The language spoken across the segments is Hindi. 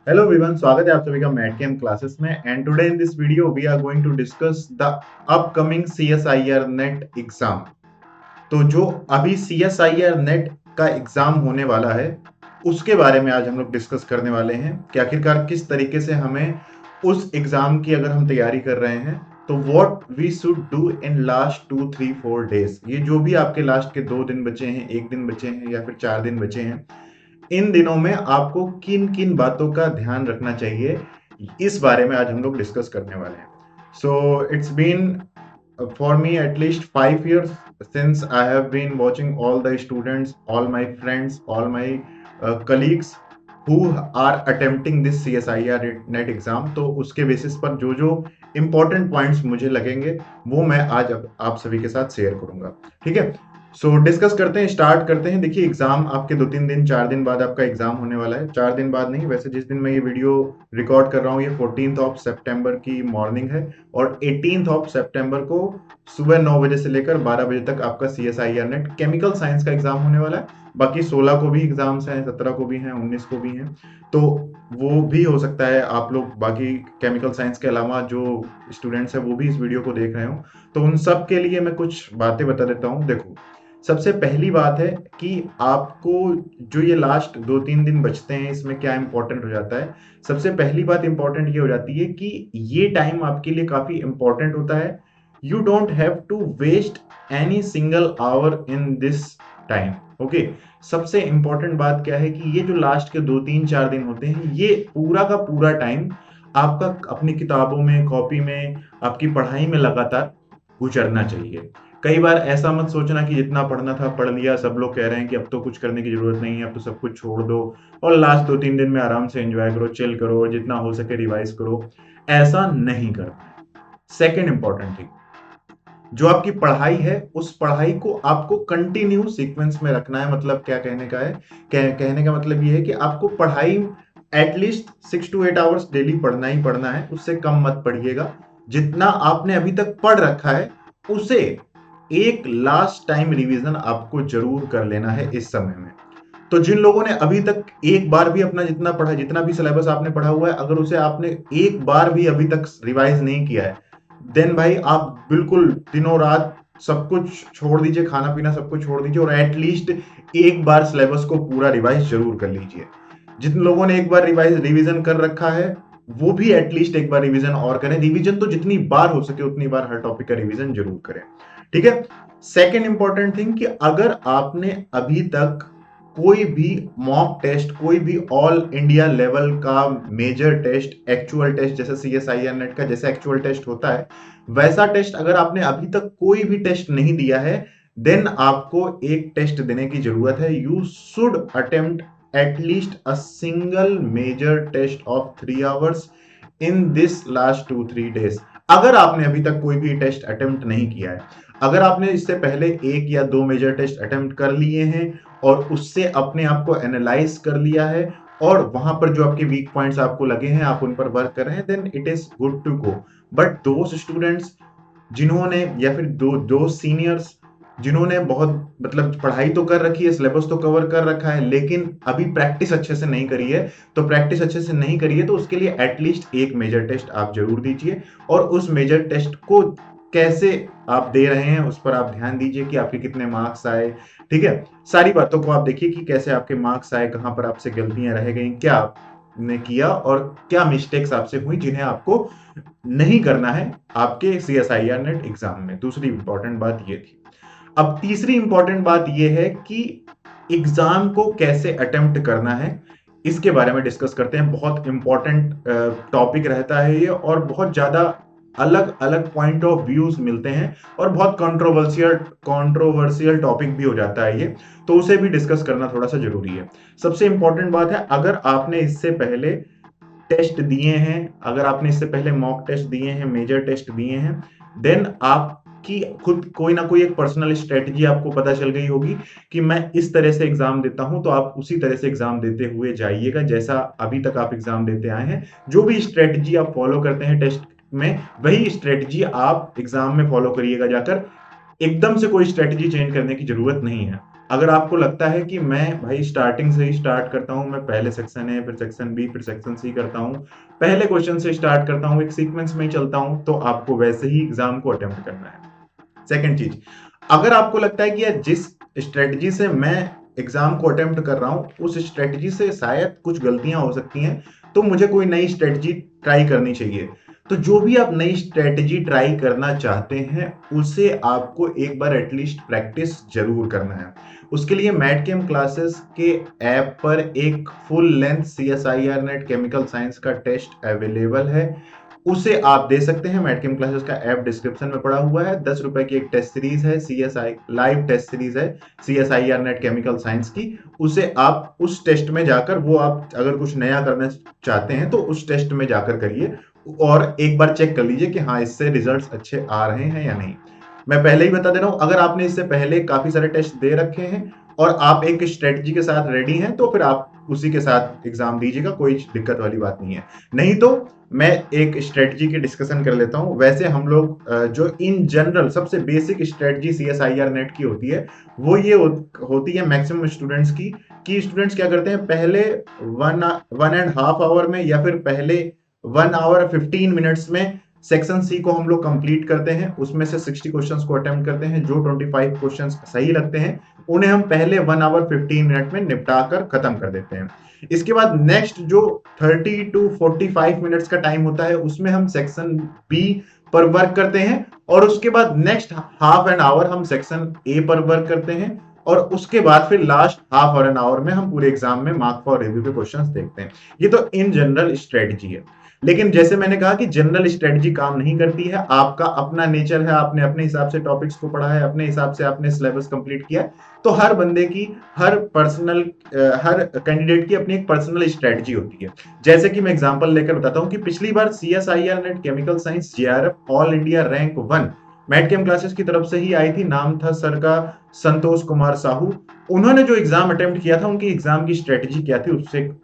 हेलो एवरीवन, स्वागत है आप सभी का मैट कैम्प क्लासेस में। And today in this video we are going to discuss the upcoming CSIR NET exam. तो जो अभी CSIR नेट का एग्जाम होने वाला है उसके बारे में आज हम लोग डिस्कस करने वाले हैं कि आखिरकार किस तरीके से हमें उस एग्जाम की अगर हम तैयारी कर रहे हैं तो what we should do in last 2 3 4 days. ये जो भी आपके लास्ट के 2 दिन बचे हैं, 1 दिन बचे हैं या फिर 4 दिन बचे हैं, इन दिनों में आपको किन किन बातों का ध्यान रखना चाहिए, इस बारे में आज हम लोग डिस्कस करने वाले हैं। So it's been for me at least 5 years since I have been watching all the students, all my friends, all my colleagues who are attempting this CSIR NET exam. तो उसके बेसिस पर जो जो इंपॉर्टेंट पॉइंट्स मुझे लगेंगे वो मैं आज आप सभी के साथ शेयर करूंगा। ठीक है, सो डिस्कस करते हैं, स्टार्ट करते हैं। देखिए, एग्जाम आपके 2 3 दिन 4 दिन बाद आपका एग्जाम होने वाला है। 4 दिन बाद नहीं, वैसे जिस दिन मैं ये वीडियो रिकॉर्ड कर रहा हूँ ये 14 सितंबर की मॉर्निंग है और 18 सितंबर को सुबह 9 बजे से लेकर 12 बजे तक आपका CSIR नेट केमिकल साइंस का एग्जाम होने वाला है। बाकी 16 को भी एग्जाम्स हैं, 17 को भी हैं, 19 को भी हैं। तो वो भी हो सकता है आप लोग बाकी केमिकल साइंस के अलावा जो स्टूडेंट्स हैं वो भी इस वीडियो को देख रहे हो। तो उन सब के लिए मैं कुछ बातें बता देता हूँ। देखो, सबसे पहली बात है कि आपको जो ये लास्ट 2 3 दिन बचते हैं इसमें क्या इंपॉर्टेंट हो जाता है। सबसे पहली बात इंपॉर्टेंट ये हो जाती है कि ये टाइम आपके लिए काफी इंपॉर्टेंट होता है। You don't have to waste any single hour in this time. Okay, सबसे इंपॉर्टेंट बात क्या है कि ये जो लास्ट के 2 3 4 दिन होते हैं ये पूरा का पूरा टाइम आपका अपनी किताबों में, कॉपी में, आपकी पढ़ाई में लगातार गुजरना चाहिए। कई बार ऐसा मत सोचना कि जितना पढ़ना था पढ़ लिया, सब लोग कह रहे हैं कि अब तो कुछ करने की जरूरत नहीं है, अब तो सब कुछ छोड़ दो और लास्ट 2 3 दिन में आराम से एंजॉय करो, चिल करो और जितना हो सके रिवाइज करो। ऐसा नहीं करना है। सेकेंड इंपॉर्टेंट थिंग, जो आपकी पढ़ाई है उस पढ़ाई को आपको कंटिन्यू सीक्वेंस में रखना है। मतलब क्या कहने का है, कहने का मतलब ये है कि आपको पढ़ाई एटलीस्ट 6 to 8 आवर्स डेली पढ़ना ही पढ़ना है, उससे कम मत पढ़िएगा। जितना आपने अभी तक पढ़ रखा है उसे एक लास्ट टाइम रिवीजन आपको जरूर कर लेना है इस समय में। तो जिन लोगों ने अभी तक एक बार भी अपना जितना पढ़ा, जितना भी सिलेबस आपने पढ़ा हुआ है, अगर उसे आपने एक बार भी अभी तक रिवाइज नहीं किया है, देन भाई आप बिल्कुल दिनों रात सब कुछ छोड़ दीजिए, खाना पीना सब कुछ छोड़ दीजिए और एटलीस्ट एक बार सिलेबस को पूरा रिवाइज जरूर कर लीजिए। जिन लोगों ने एक बार रिवीजन कर रखा है वो भी एटलीस्ट एक बार रिवीजन और करें। रिवीजन तो जितनी बार हो सके उतनी बार हर टॉपिक का रिवीजन जरूर करें। ठीक है, सेकेंड इंपॉर्टेंट थिंग कि अगर आपने अभी तक कोई भी मॉक टेस्ट, कोई भी ऑल इंडिया लेवल का मेजर टेस्ट, एक्चुअल टेस्ट, जैसे CSIR नेट का जैसा एक्चुअल टेस्ट होता है वैसा टेस्ट अगर आपने अभी तक कोई भी टेस्ट नहीं दिया है, देन आपको एक टेस्ट देने की जरूरत है। You should attempt at least a single major test of 3 hours in this last 2 3 days. अगर आपने अभी तक कोई भी टेस्ट अटेम्प्ट नहीं किया है, अगर आपने इससे पहले 1 या 2 मेजर टेस्ट अटेम्प्ट कर लिए हैं और उससे अपने आप को एनालाइज कर लिया है और वहां पर जो आपके वीक पॉइंट्स आपको लगे हैं आप उन पर वर्क कर रहे हैं, then it is good to go. But दोस्त स्टूडेंट्स जिन्होंने, या फिर दो सीनियर्स जिन्होंने बहुत मतलब पढ़ाई तो कर रखी है, सिलेबस तो कवर कर रखा है, लेकिन अभी प्रैक्टिस अच्छे से नहीं करी है, तो प्रैक्टिस अच्छे से नहीं करी है तो उसके लिए एटलीस्ट एक मेजर टेस्ट आप जरूर दीजिए और उस मेजर टेस्ट को कैसे आप दे रहे हैं उस पर आप ध्यान दीजिए कि आपके कितने मार्क्स आए। ठीक है, सारी बातों को आप देखिए कि कैसे आपके मार्क्स आए, कहां पर आपसे गलतियां रह गई, क्या आपने किया और क्या मिस्टेक्स आपसे हुई जिन्हें आपको नहीं करना है आपके CSIR नेट एग्जाम में। दूसरी इंपॉर्टेंट बात ये थी। अब तीसरी इंपॉर्टेंट बात ये है कि एग्जाम को कैसे अटेम्प्ट करना है, इसके बारे में डिस्कस करते हैं। बहुत इंपॉर्टेंट टॉपिक रहता है ये और बहुत ज्यादा अलग अलग पॉइंट ऑफ व्यूज मिलते हैं और बहुत कंट्रोवर्शियल टॉपिक भी हो जाता है ये, तो उसे भी डिस्कस करना थोड़ा सा जरूरी है। सबसे इंपॉर्टेंट बात है, अगर आपने इससे पहले टेस्ट दिए हैं, अगर आपने इससे पहले मॉक टेस्ट दिए हैं, मेजर टेस्ट दिए हैं, देन आपकी खुद कोई ना कोई एक पर्सनल स्ट्रेटजी आपको पता चल गई होगी कि मैं इस तरह से एग्जाम देता हूं, तो आप उसी तरह से एग्जाम देते हुए जाइएगा जैसा अभी तक आप एग्जाम देते आए हैं। जो भी स्ट्रेटजी आप फॉलो करते हैं टेस्ट में, वही स्ट्रेटजी आप एग्जाम में फॉलो करिएगा जाकर। एकदम से कोई स्ट्रेटजी चेंज करने की जरूरत नहीं है। अगर आपको लगता है कि मैं भाई स्टार्टिंग से ही स्टार्ट करता हूँ, मैं पहले सेक्शन ए, फिर सेक्शन बी, फिर सेक्शन सी करता हूँ, पहले क्वेश्चन से स्टार्ट करता हूँ, एक सीक्वेंस में ही चलता हूँ, तो आपको वैसे ही एग्जाम को अटेम्प्ट करना है। सेकेंड चीज, अगर आपको लगता है कि यार जिस स्ट्रेटजी से मैं एग्जाम को अटेम्प्ट कर रहा हूं उस स्ट्रेटजी से शायद कुछ गलतियां हो सकती हैं, तो मुझे कोई नई स्ट्रेटजी ट्राई करनी चाहिए। तो जो भी आप नई स्ट्रेटजी ट्राई करना चाहते हैं उसे आपको एक बार एटलीस्ट प्रैक्टिस जरूर करना है। उसके लिए मैटकेम क्लासेस के ऐप पर एक full length CSIR NET chemical science का टेस्ट अवेलेबल है, उसे आप दे सकते हैं। मैटकेम क्लासेस का ऐप डिस्क्रिप्शन में पड़ा हुआ है। 10 रुपए की एक टेस्ट सीरीज है, CSI लाइव टेस्ट सीरीज है CSIR नेट केमिकल साइंस की। उसे आप उस टेस्ट में जाकर, वो आप अगर कुछ नया करना चाहते हैं तो उस टेस्ट में जाकर करिए और एक बार चेक कर लीजिए कि हाँ इससे रिजल्ट्स अच्छे आ रहे हैं या नहीं। मैं पहले ही बता दे रहा हूं, अगर आपने इससे पहले काफी सारे टेस्ट दे रखे हैं और आप एक स्ट्रेटजी के साथ रेडी हैं तो फिर आप उसी के साथ एग्जाम दीजिएगा, कोई दिक्कत वाली बात नहीं है। नहीं तो मैं एक स्ट्रेटजी की डिस्कशन कर लेता हूं। वैसे हम लोग जो इन जनरल सबसे बेसिक स्ट्रेटजी CSIR नेट की होती है वो ये होती है मैक्सिमम स्टूडेंट्स की, कि स्टूडेंट्स क्या करते हैं, पहले 1.5 आवर में या फिर पहले 1 आवर 15 मिनट्स में सेक्शन सी को हम लोग कंप्लीट करते हैं। उसमें से 60 क्वेश्चंस को अटेम्प्ट करते हैं। जो 25 क्वेश्चंस सही लगते हैं उन्हें हम पहले 1 आवर 15 मिनट में निपटा कर खत्म कर देते हैं। इसके बाद नेक्स्ट जो 30 to 45 मिनट्स का टाइम होता है उसमें हम सेक्शन बी पर वर्क करते हैं और उसके बाद नेक्स्ट हाफ एन आवर हम सेक्शन ए पर वर्क करते हैं और उसके बाद फिर लास्ट हाफ एन आवर में हम पूरे एग्जाम में मार्क फॉर रिव्यू के क्वेश्चंस देखते हैं। ये तो इन जनरल स्ट्रेटजी है। लेकिन जैसे मैंने कहा कि जनरल स्ट्रेटजी काम नहीं करती है, आपका अपना नेचर है, आपने अपने हिसाब से टॉपिक्स को पढ़ा है, अपने हिसाब से आपने सिलेबस कंप्लीट किया है, तो हर बंदे की, हर कैंडिडेट की अपनी एक पर्सनल स्ट्रेटजी होती है। जैसे कि मैं एग्जांपल लेकर बताता हूं कि पिछली बार CSIR NET chemical science JRF all India rank 1 Matchem classes की तरफ से ही आई थी। नाम था सर का संतोष कुमार साहू। उन्होंने जो एग्जाम अटेम्प्ट किया था उनकी एग्जाम की स्ट्रेटजी क्या थी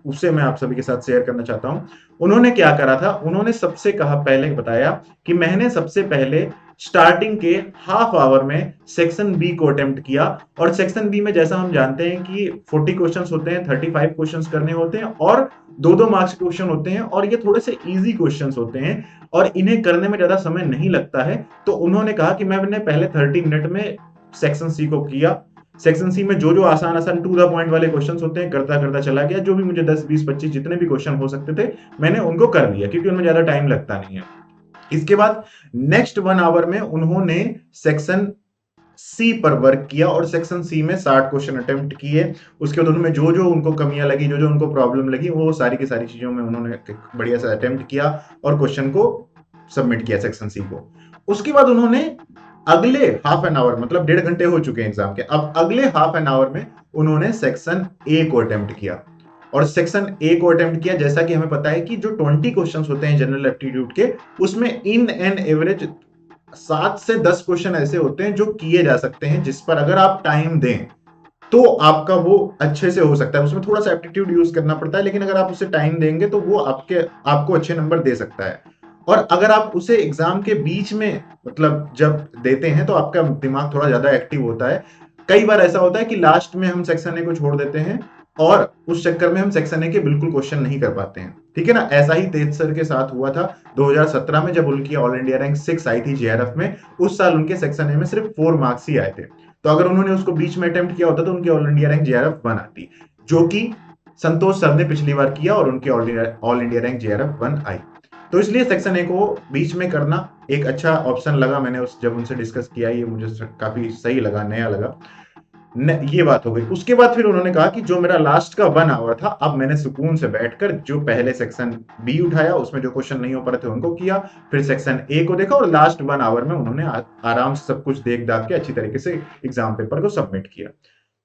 उससे मैं आप सभी के साथ शेयर करना चाहता हूं। उन्होंने क्या करा था, उन्होंने सबसे कहा पहले बताया कि मैंने सबसे पहले स्टार्टिंग के हाफ आवर में सेक्शन बी को अटेम्प्ट किया और सेक्शन बी में जैसा हम जानते हैं कि 40 क्वेश्चंस होते हैं, 35 क्वेश्चंस करने होते हैं और 2-2 मार्क्स के क्वेश्चन होते हैं और ये थोड़े से इजी क्वेश्चंस होते हैं और इन्हें करने में ज्यादा समय नहीं लगता है। तो उन्होंने कहा कि मैंने पहले 30 मिनट में सेक्शन सी को किया। सेक्शन सी में जो जो आसान आसान टू द पॉइंट वाले क्वेश्चंस होते हैं करता करता चला गया। जो भी मुझे 10 20 25 जितने भी क्वेश्चन हो सकते थे मैंने उनको कर लिया क्योंकि उनमें ज्यादा टाइम लगता नहीं है। इसके बाद नेक्स्ट 1 आवर में उन्होंने सेक्शन सी पर वर्क किया और सेक्शन सी में 60 क्वेश्चन अटेम्प्ट किए। उसके बाद उनमें जो जो उनको कमियां लगी, जो जो उनको प्रॉब्लम लगी, वो सारी की सारी चीजों में उन्होंने बढ़िया से अटेम्प्ट किया और क्वेश्चन को सबमिट किया सेक्शन सी को। उसके बाद उन्होंने अगले हाफ एन आवर, मतलब 1.5 घंटे हो चुके हैं एग्जाम के, अब अगले हाफ एन आवर में उन्होंने सेक्शन ए को अटेम्प्ट किया और सेक्शन ए को अटेम्प्ट किया। जैसा कि हमें पता है कि जो 20 क्वेश्चंस होते हैं जनरल एप्टीट्यूड के, उसमें इन एन एवरेज 7 से 10 क्वेश्चन ऐसे होते हैं जो किए जा सकते हैं, जिस पर अगर आप टाइम दें तो आपका वो अच्छे से हो सकता है। उसमें थोड़ा सा एप्टीट्यूड यूज करना पड़ता है, लेकिन अगर आप उसे टाइम देंगे तो वो आपको अच्छे नंबर दे सकता है। और अगर आप उसे एग्जाम के बीच में, मतलब जब देते हैं तो आपका दिमाग थोड़ा ज्यादा एक्टिव होता है। कई बार ऐसा होता है कि लास्ट में हम सेक्शन ए को छोड़ देते हैं और उस चक्कर में हम सेक्शन ए के बिल्कुल क्वेश्चन नहीं कर पाते हैं, ठीक है ना। ऐसा ही तेज सर के साथ हुआ था 2017 में, जब उनकी ऑल इंडिया रैंक 6 आई थी JRF में। उस साल उनके सेक्शन ए में सिर्फ 4 मार्क्स ही आए थे, तो अगर उन्होंने उसको बीच में अटेम्प्ट किया होता तो उनकी ऑल इंडिया रैंक JRF 1 आती, जो कि संतोष सर ने पिछली बार किया और उनकी ऑल इंडिया रैंक JRF 1 आई। तो इसलिए सेक्शन ए को बीच में करना एक अच्छा ऑप्शन लगा। मैंने जब उनसे डिस्कस किया, ये मुझे काफी सही लगा, नया लगा। ये बात हो गई। उसके बाद फिर उन्होंने कहा कि जो मेरा लास्ट का 1 आवर था, अब मैंने सुकून से बैठकर जो पहले सेक्शन बी उठाया, उसमें जो क्वेश्चन नहीं हो पा रहे थे उनको किया, फिर सेक्शन ए को देखा और लास्ट 1 आवर में उन्होंने आराम से सब कुछ देख दाख के अच्छी तरीके से एग्जाम पेपर को सबमिट किया।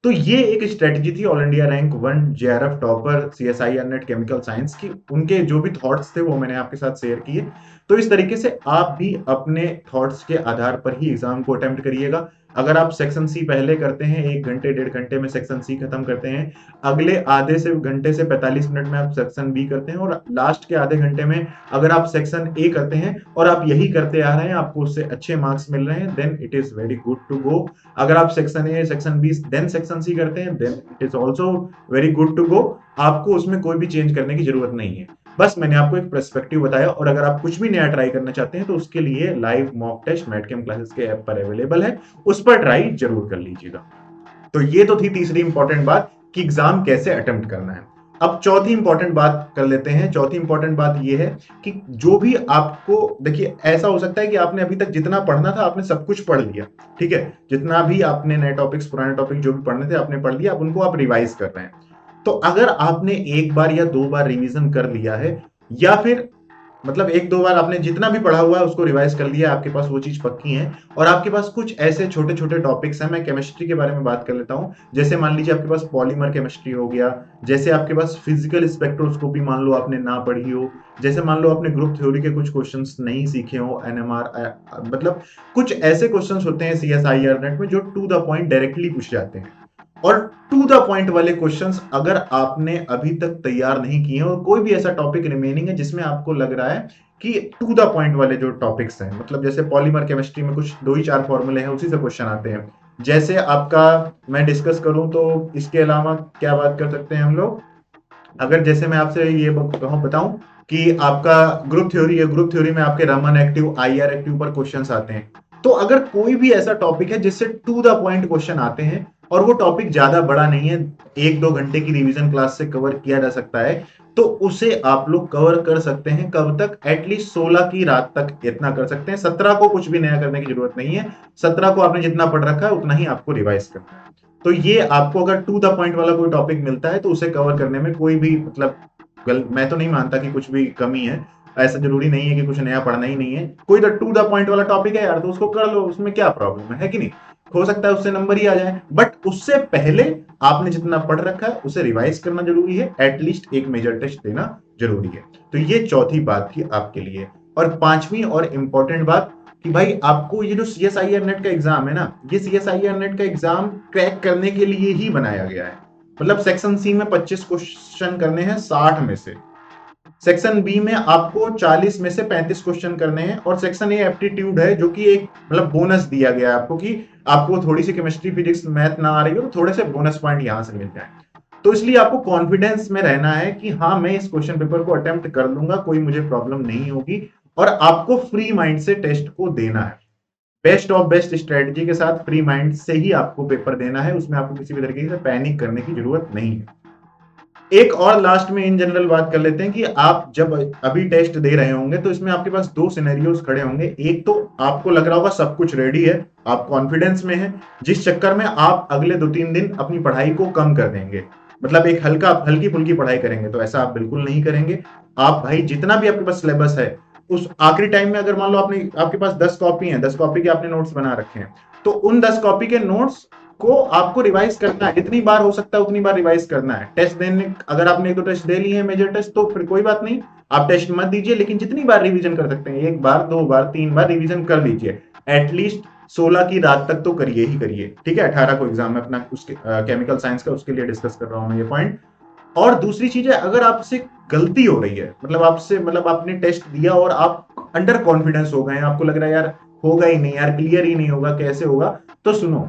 तो ये एक स्ट्रेटजी थी all India rank 1 JRF topper CSIR NET chemical science की। उनके जो भी थॉट्स थे वो मैंने आपके साथ शेयर किए। तो इस तरीके से आप भी अपने थॉट्स के आधार पर ही एग्जाम को अटेम्प्ट करिएगा। अगर आप सेक्शन सी पहले करते हैं 1 घंटे 1.5 घंटे में सेक्शन सी खत्म करते हैं, अगले आधे से घंटे से 45 मिनट में आप सेक्शन बी करते हैं, और लास्ट के आधे घंटे में अगर आप सेक्शन ए करते हैं और आप यही करते आ रहे हैं, आपको उससे अच्छे मार्क्स मिल रहे हैं, then it is very good to go. अगर आप section A section B then section C करते हैं, then it is also very good to go. आपको उसमें कोई भी चेंज करने की जरूरत नहीं है। बस मैंने आपको एक पर्सपेक्टिव बताया, और अगर आप कुछ भी नया ट्राई करना चाहते हैं तो उसके लिए लाइव मॉक टेस्ट मैटकेम क्लासेस के ऐप पर अवेलेबल है, उस पर ट्राई जरूर कर लीजिएगा। तो ये तो थी तीसरी इंपॉर्टेंट बात कि एग्जाम कैसे अटेम्प्ट करना है। अब चौथी इंपॉर्टेंट बात कर लेते हैं। चौथी इंपॉर्टेंट बात ये है कि जो भी आपको, देखिए ऐसा हो सकता है कि आपने अभी तक जितना पढ़ना था आपने सब कुछ पढ़ लिया, ठीक है, जितना भी आपने नए टॉपिक्स पुराने टॉपिक जो भी पढ़ने थे आपने पढ़ लिया, अब उनको आप रिवाइज कर रहे हैं। तो अगर आपने एक बार या दो बार रिवीजन कर लिया है, या फिर मतलब एक दो बार आपने जितना भी पढ़ा हुआ है उसको रिवाइज कर लिया, आपके पास वो चीज पक्की है, और आपके पास कुछ ऐसे छोटे छोटे टॉपिक्स हैं, मैं केमिस्ट्री के बारे में बात कर लेता हूं। जैसे मान लीजिए आपके पास पॉलीमर केमिस्ट्री हो गया, जैसे आपके पास फिजिकल स्पेक्ट्रोस्कोपी मान लो आपने ना पढ़ी हो, जैसे मान लो आपने ग्रुप थ्योरी के कुछ क्वेश्चंस नहीं सीखे हो, एनएमआर, मतलब कुछ ऐसे क्वेश्चंस होते हैं सीएसआईआर नेट में जो टू द पॉइंट डायरेक्टली पूछ जाते हैं। और टू द पॉइंट वाले क्वेश्चंस अगर आपने अभी तक तैयार नहीं किए और कोई भी ऐसा टॉपिक रिमेनिंग है जिसमें आपको लग रहा है कि टू द पॉइंट वाले जो टॉपिक्स हैं, मतलब जैसे पॉलीमर केमिस्ट्री में कुछ 2 ही 4 फॉर्मूले हैं उसी से क्वेश्चन आते हैं, जैसे आपका मैं डिस्कस करूं तो इसके अलावा क्या बात कर सकते हैं हम लोग, अगर जैसे मैं आपसे ये बताऊं कि आपका ग्रुप थ्योरी है, ग्रुप थ्योरी में आपके रमन एक्टिव आईआर एक्टिव पर क्वेश्चंस आते हैं। तो अगर कोई भी ऐसा टॉपिक है जिससे टू द पॉइंट क्वेश्चन आते हैं और वो टॉपिक ज्यादा बड़ा नहीं है, 1-2 घंटे की रिवीजन क्लास से कवर किया जा सकता है, तो उसे आप लोग कवर कर सकते हैं। कब तक? एटलीस्ट 16 की रात तक इतना कर सकते हैं। 17 को कुछ भी नया करने की जरूरत नहीं है, 17 को आपने जितना पढ़ रखा है उतना ही आपको रिवाइज करना है। तो ये आपको अगर टू द पॉइंट वाला कोई टॉपिक मिलता है तो उसे कवर करने में कोई भी मतलब मैं तो नहीं मानता कि कुछ भी कमी है। ऐसा जरूरी नहीं है कि कुछ नया पढ़ना ही नहीं है, कोई तो टू द पॉइंट वाला टॉपिक है यार तो उसको कर लो, उसमें क्या प्रॉब्लम है कि नहीं? हो सकता है उससे नंबर ही आ जाए, बट उससे पहले आपने जितना पढ़ रखा है उसे रिवाइज करना जरूरी है, एटलीस्ट एक मेजर टेस्ट देना जरूरी है। तो ये चौथी बात थी आपके लिए। और पांचवी और इंपॉर्टेंट बात कि भाई आपको ये जो सीएसआईआर नेट का एग्जाम है ना, ये सीएसआईआर नेट का एग्जाम क्रैक करने के लिए ही बनाया गया है। मतलब सेक्शन सी में 25 क्वेश्चन करने हैं 60 में से, सेक्शन बी में आपको 40 में से 35 क्वेश्चन करने हैं, और सेक्शन ए एप्टीट्यूड है जो कि एक मतलब बोनस दिया गया है आपको कि आपको थोड़ी सी केमिस्ट्री फिजिक्स मैथ ना आ रही हो तो थोड़े से बोनस पॉइंट यहां से मिल जाए। तो इसलिए आपको कॉन्फिडेंस में रहना है कि हाँ मैं इस क्वेश्चन पेपर को अटेम्प्ट कर लूंगा, कोई मुझे प्रॉब्लम नहीं होगी, और आपको फ्री माइंड से टेस्ट को देना है। बेस्ट ऑफ बेस्ट स्ट्रेटजी के साथ फ्री माइंड से ही आपको पेपर देना है, उसमें आपको किसी भी तरीके से पैनिक करने की जरूरत नहीं है। एक और लास्ट में इन जनरल बात कर लेते हैं कि आप जब अभी टेस्ट दे रहे होंगे तो इसमें आपके पास 2 सिनेरियोस खड़े होंगे। एक तो आपको लग रहा होगा सब कुछ रेडी है, आप कॉन्फिडेंस में हैं, जिस चक्कर में आप अगले 2-3 दिन अपनी पढ़ाई को कम कर देंगे, मतलब एक हल्की फुल्की पढ़ाई करेंगे। तो ऐसा आप बिल्कुल नहीं करेंगे। आप भाई जितना भी आपके पास सिलेबस है उस आखिरी टाइम में, अगर मान लो आपके पास 10 कॉपी है, 10 कॉपी के आपने नोट्स बना रखे हैं, तो उन 10 कॉपी के नोट्स को आपको रिवाइज करना है, जितनी बार हो सकता है उतनी बार रिवाइज करना है। टेस्ट देने, अगर आपने 1-2 टेस्ट दे लिए हैं मेजर टेस्ट तो फिर कोई बात नहीं, आप टेस्ट मत दीजिए, लेकिन जितनी बार रिवीजन कर सकते हैं, 1 बार 2 बार 3 बार रिवीजन कर लीजिए। एटलीस्ट 16 की रात तक तो करिए ही करिए, ठीक है। 18 को एग्जाम है अपना, उसके केमिकल साइंस का, उसके लिए डिस्कस कर रहा हूं मैं ये पॉइंट। और दूसरी चीज है, अगर आपसे गलती हो रही है, मतलब आपने टेस्ट दिया और आप अंडर कॉन्फिडेंस हो गए, आपको लग रहा है यार होगा ही नहीं, यार क्लियर ही नहीं होगा, कैसे होगा, तो सुनो,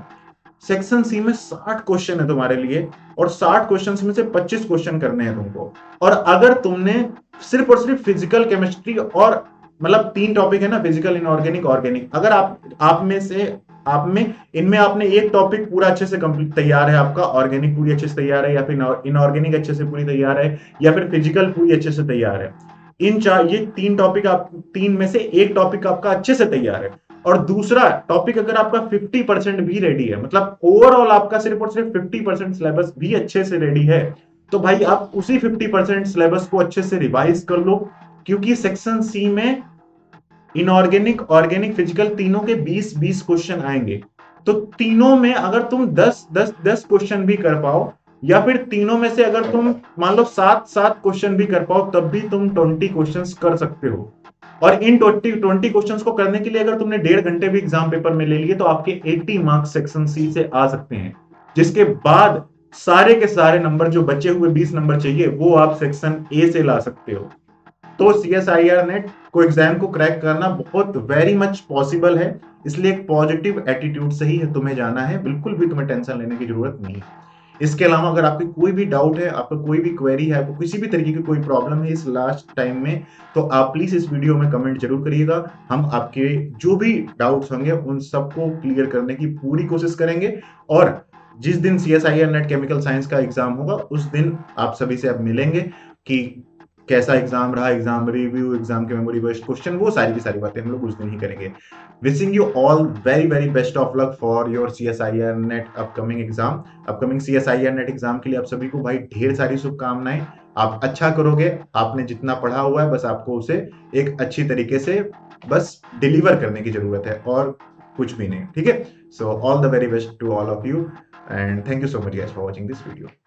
सेक्शन सी में 60 क्वेश्चन है तुम्हारे लिए, और 60 क्वेश्चन में से 25 क्वेश्चन करने हैं तुमको। और अगर तुमने सिर्फ और सिर्फ फिजिकल केमिस्ट्री और मतलब 3 टॉपिक है ना, फिजिकल इनऑर्गेनिक ऑर्गेनिक, अगर आप में इनमें आपने एक टॉपिक पूरा अच्छे से कंप्लीट तैयार है, आपका ऑर्गेनिक पूरी अच्छे से तैयार है, या फिर इनऑर्गेनिक अच्छे से पूरी तैयार है, या फिर फिजिकल पूरी अच्छे से तैयार है, ये 3 टॉपिक, आप 3 में से एक टॉपिक आपका अच्छे से तैयार है, और दूसरा टॉपिक अगर आपका 50% भी रेडी है, मतलब ओवरऑल आपका सिर्फ और सिर्फ 50% सिलेबस भी अच्छे से रेडी है, तो भाई आप उसी 50% सिलेबस को अच्छे से रिवाइज कर लो। क्योंकि सेक्शन सी में इनऑर्गेनिक ऑर्गेनिक फिजिकल तीनों के 20-20 क्वेश्चन आएंगे। तो तीनों में अगर तुम 10 क्वेश्चन भी कर पाओ, या फिर तीनों में से अगर तुम मान लो 7 क्वेश्चन भी कर पाओ, तब भी तुम 20 क्वेश्चंस कर सकते हो। और इन 20 क्वेश्चंस को करने के लिए अगर तुमने 1.5 घंटे भी एग्जाम पेपर में ले लिए तो आपके 80 मार्क्स सेक्शन सी से आ सकते हैं, जिसके बाद सारे के सारे नंबर जो बचे हुए 20 नंबर चाहिए वो आप सेक्शन ए से ला सकते हो। तो CSIR नेट को एग्जाम को क्रैक करना बहुत वेरी मच पॉसिबल है, इसलिए एक पॉजिटिव एटीट्यूड से ही तुम्हें जाना है, बिल्कुल भी तुम्हें टेंशन लेने की जरूरत नहीं है। इसके अलावा अगर आपकी कोई भी डाउट है, आपका कोई भी क्वेरी है, आपको किसी भी तरीके की कोई प्रॉब्लम है इस लास्ट टाइम में, तो आप प्लीज इस वीडियो में कमेंट जरूर करिएगा। हम आपके जो भी डाउट्स होंगे उन सबको क्लियर करने की पूरी कोशिश करेंगे। और जिस दिन CSIR नेट केमिकल साइंस का एग्जाम होगा उस दिन आप सभी से अब मिलेंगे कि कैसा एग्जाम रहा, एग्जाम रिव्यू, एग्जाम के मेमोरी बेस्ड क्वेश्चन, वो सारी की सारी बातें हम लोग उस दिन ही करेंगे। Wishing you all very very best of luck for your CSIR net upcoming exam. Upcoming CSIR NET exam के लिए आप सभी को भाई ढेर सारी शुभकामनाएं। आप अच्छा करोगे, आपने जितना पढ़ा हुआ है बस आपको उसे एक अच्छी तरीके से बस डिलीवर करने की जरूरत है और कुछ भी नहीं, ठीक है। So all the very best to all of you and thank you so much guys for watching this video.